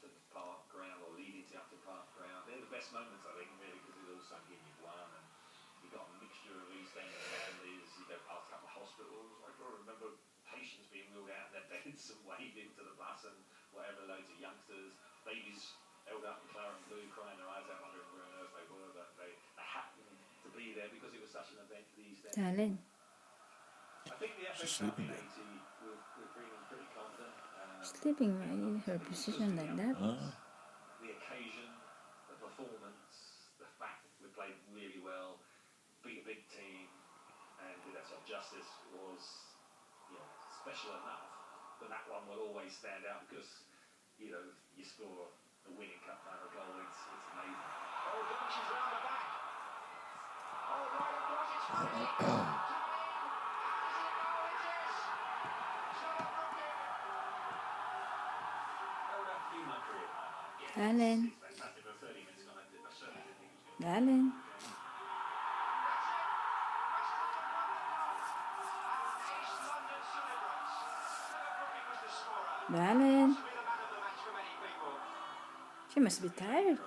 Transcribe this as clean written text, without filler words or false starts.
Upton Park ground or leading to Upton Park ground. They're the best moments, I think, really, because it all sunk in. You've won, and you've got a mixture of East End and families. You go past a couple of hospitals. I can remember patients being wheeled out in their beds and waved into the bus, and whatever, loads of youngsters, babies held up in claret and blue, crying their eyes out, wondering where on earth they were, but they happened to be there because it was such an event for the East End. Darling, I think the FA She's Cup sleeping in there. 80, we're feeling pretty confident. sleeping right in her position like that. The occasion, the performance, the fact that we played really well, beat a big team, and did ourselves justice was, special enough. But that one will always stand out because, you score a winning cup final goal. It's amazing. Oh, Donchi's round the back. Oh, right across, it's free. Darling, darling, darling. She must be tired.